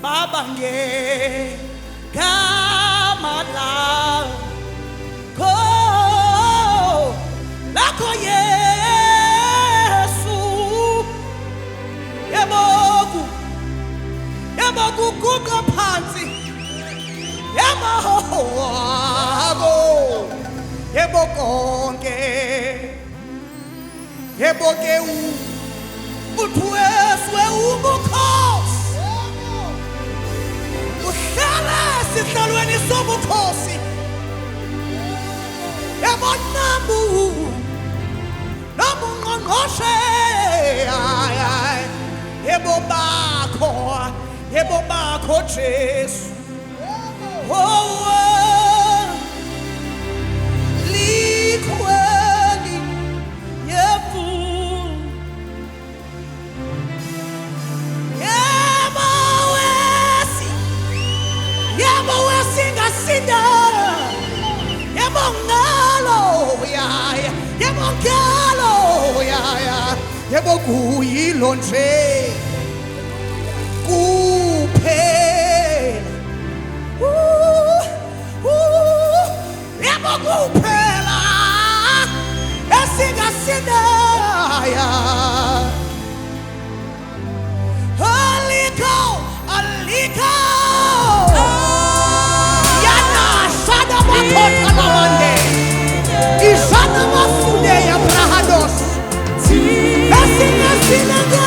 Babange Kamala Ko Lako Yesu Yebogu Kuka Pansi Yebogo Yebogonge Yeboge Utweswe Ubukos Uhlala sihlalweni sobukhosi Yabonambu Nobungqongqoshe Yebo bakho Jesu likhweli yefu Yebo wesi ngasinda Yebo ngalo yaya Yebo ngalo yaya Yebo kuyilo nje Yebo kuphela esingasinda Aliko Yana Shada Bakota Lamande Ishana Masude ya Brahados Esingasinda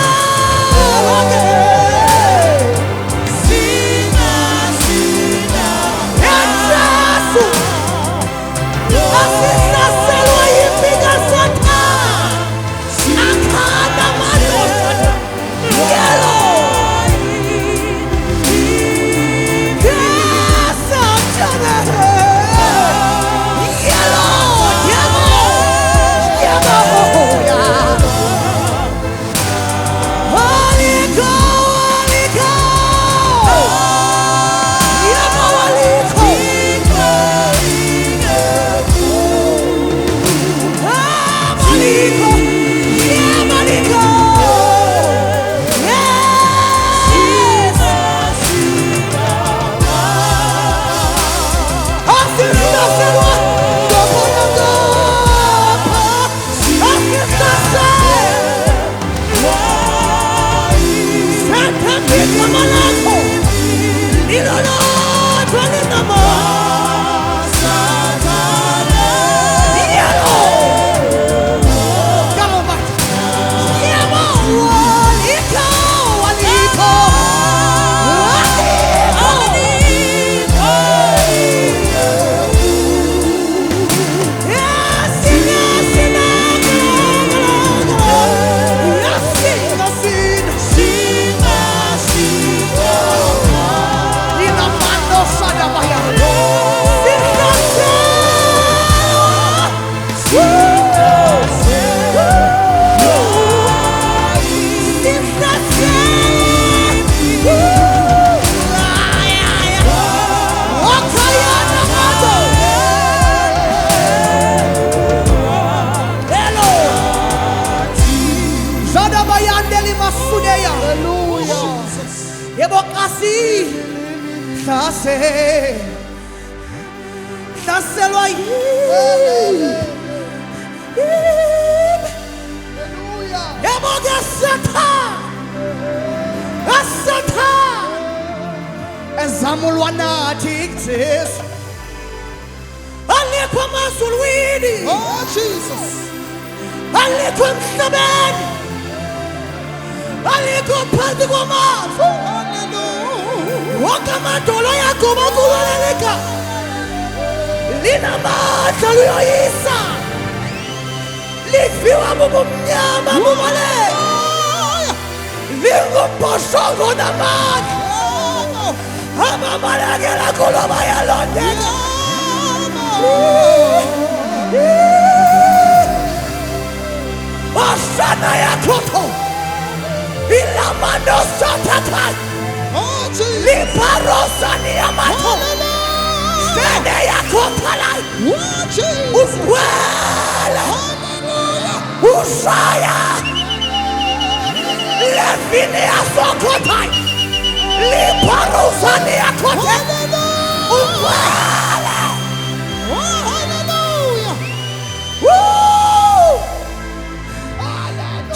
Oh Jesus Aliko msabeni Aliko pandi kwa mafu Waka matolo yako makuleleka Lina mata luyoisa Lifiwa mumu mnyama mumale Lingu poshongo na maki Hama malagela kuloma ya londeka Ashana ya koto Ilamando satakai Liparosa ni amato Sede ya kotalai Ukwela Usaya Lefine ya sokotai Liparusani akote. Umwele. Oh, hallelujah. Woo!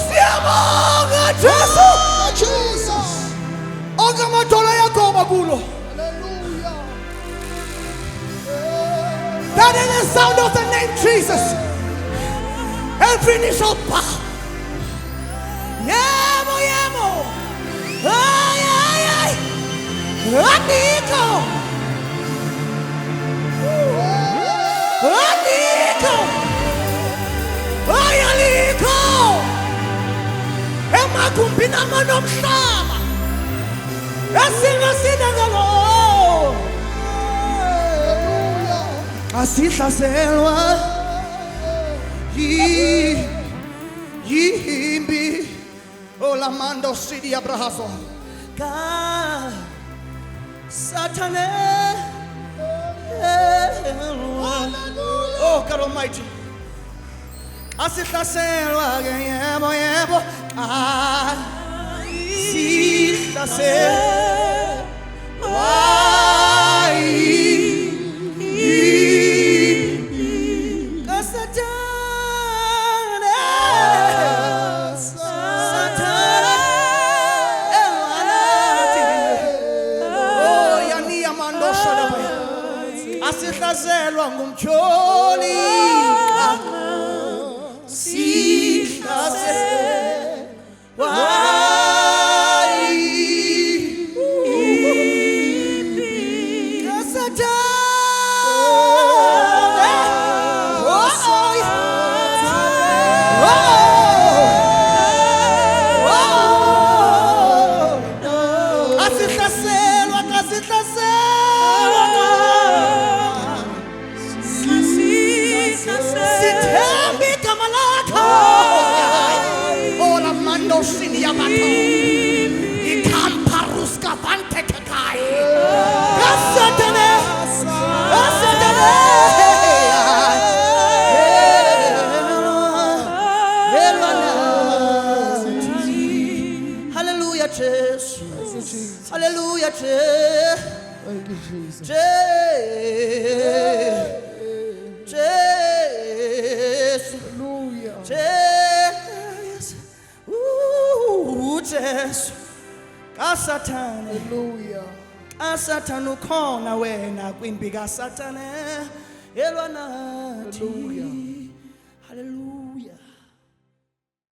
Siyabonga Jesu. Oh, Jesus. Onke amadolo yakho makulo. Hallelujah. That is the sound of the name Jesus. Every knee shall bow. Yemo, yemo. Ay, ay, ay. Aniko. Aniko. Ay, Aniko. Emagumbini amanomhlaba. Esingasina ngalo. Asihlaselwa yimbi olamando sidi abrahaso ka satane. Oh God Almighty, asihlaselwa yebo yebo asihlaselwa asihlaselwa ngumtyholi sihlaselwa Hallelujah, Jesus. Hallelujah, Jesus. Thank you, Jesus. Jesus. Hallelujah. Jesus. Ooh, Jesus. Kasathane. Hallelujah. Kasathane ukhona wena kwimpi kasathane. Elwa nathi. Hallelujah. Hallelujah.